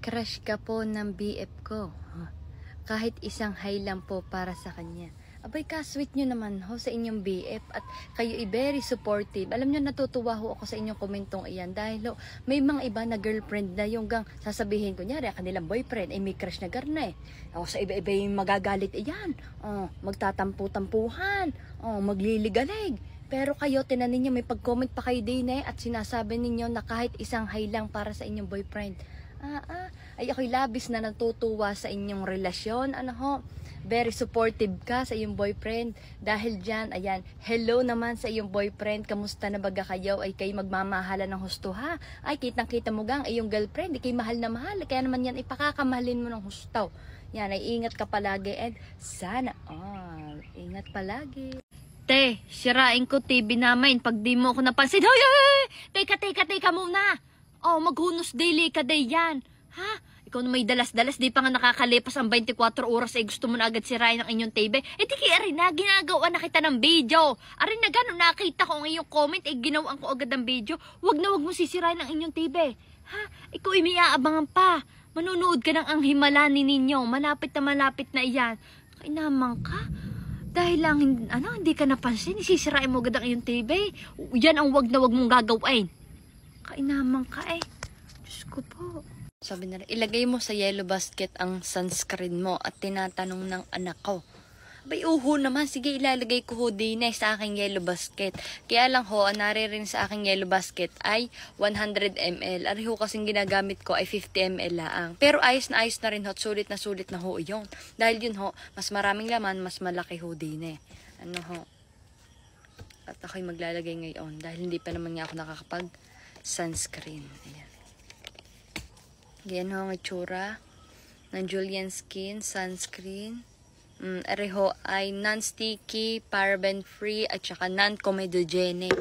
Crush ka po ng BF ko. Kahit isang hi lang po para sa kanya. Abay, ka-sweet nyo naman ho sa inyong BF at kayo very supportive. Alam nyo, natutuwa ho ako sa inyong komentong iyan dahil may mga iba na girlfriend na yung gang sasabihin ko, nyari, kanilang boyfriend ay may crush na garne. O sa iba-iba yung magagalit, iyan. Magtatampu-tampuhan. Magliligalig. Pero kayo, tinan ninyo, may pag-comment pa kayo din at sinasabi ninyo na kahit isang hi lang para sa inyong boyfriend. Ay ako'y labis na natutuwa sa inyong relasyon. Very supportive ka sa iyong boyfriend. Dahil dyan, ayan, hello naman sa iyong boyfriend. Kamusta na baga kayo? Ay kayo magmamahala ng husto ha? Ay kitang-kita mo gang iyong girlfriend. Ikay mahal na mahal. Kaya naman yan, ipakakamahalin mo ng husto. Yan, ay ingat ka palagi. And sana ingat palagi. Te, sirain ko TV namin. Pag di mo ako napansin, hoy! Teka muna. Maghunos daily ka day yan. Ha? Ikaw na may dalas-dalas, di pa nga nakakalipas ang 24 oras ay gusto mo na agad sirain ang inyong TV. Di kaya rin na, ginagawa na kita ng video. Arin na gano'n, nakita ko ang inyong comment, ginawaan ko agad ang video. Wag na wag mo sisirain ang inyong TV. Ha? Ikaw ay may aabangan pa. Manunood ka ng ang himalani ninyo. Malapit na iyan. Kainaman ka? Dahil lang, hindi ka napansin, isisirain mo agad ang iyong TV. Yan ang wag na wag mong gagawin. Kainaman ka Diyos ko po. Sabi na rin, ilagay mo sa yellow basket ang sunscreen mo at tinatanong ng anak ko. Bay, naman. Sige, ilalagay ko ho din sa aking yellow basket. Kaya lang ho, naririn sa aking yellow basket ay 100 ml. Ari ho kasing ginagamit ko ay 50 ml laang. Pero ayos na rin ho, sulit na ho yun. Dahil yun ho, mas maraming laman, mas malaki ho din At ako'y maglalagay ngayon dahil hindi pa naman nga ako nakakapag sunscreen. Ayan. Ganyan ho ang itsura ng Julian Skin Sunscreen. Areho ay non-sticky, paraben-free, at saka non-comedogenic.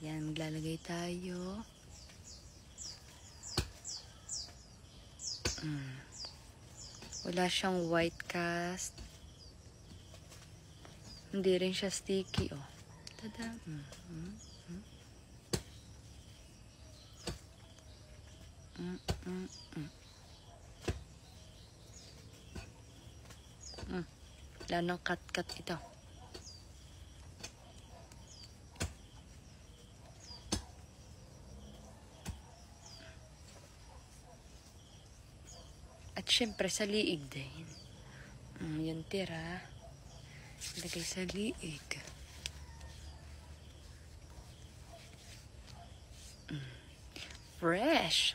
Yan, maglalagay tayo. Wala siyang white cast. Hindi rin siya sticky, Tada! Wala nang cut ito. At syempre sa liig din. Yung tira. Lagay sa liig. Fresh!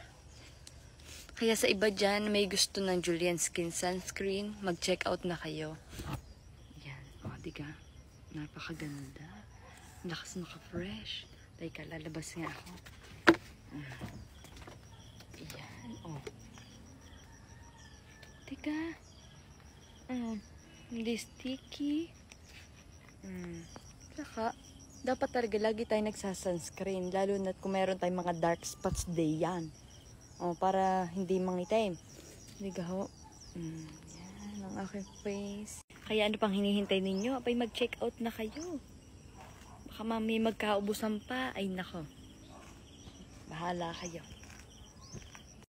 Kaya sa iba dyan, may gusto ng Julian Skin Sunscreen, mag-check out na kayo. Yan. Diga. Napakaganda. Lakas naka-fresh. Teka, lalabas nga ako. Yan. Diga. Hindi sticky. Saka, dapat talaga lagi tayo nagsasunscreen. Lalo na kung meron tayong mga dark spots day yan. Para hindi mangitim. Diga ho. Yan ang aking face. Kaya ano pang hinihintay ninyo? Abay, mag-check out na kayo. Baka mami magkaubusan pa. Ay nako. Bahala kayo.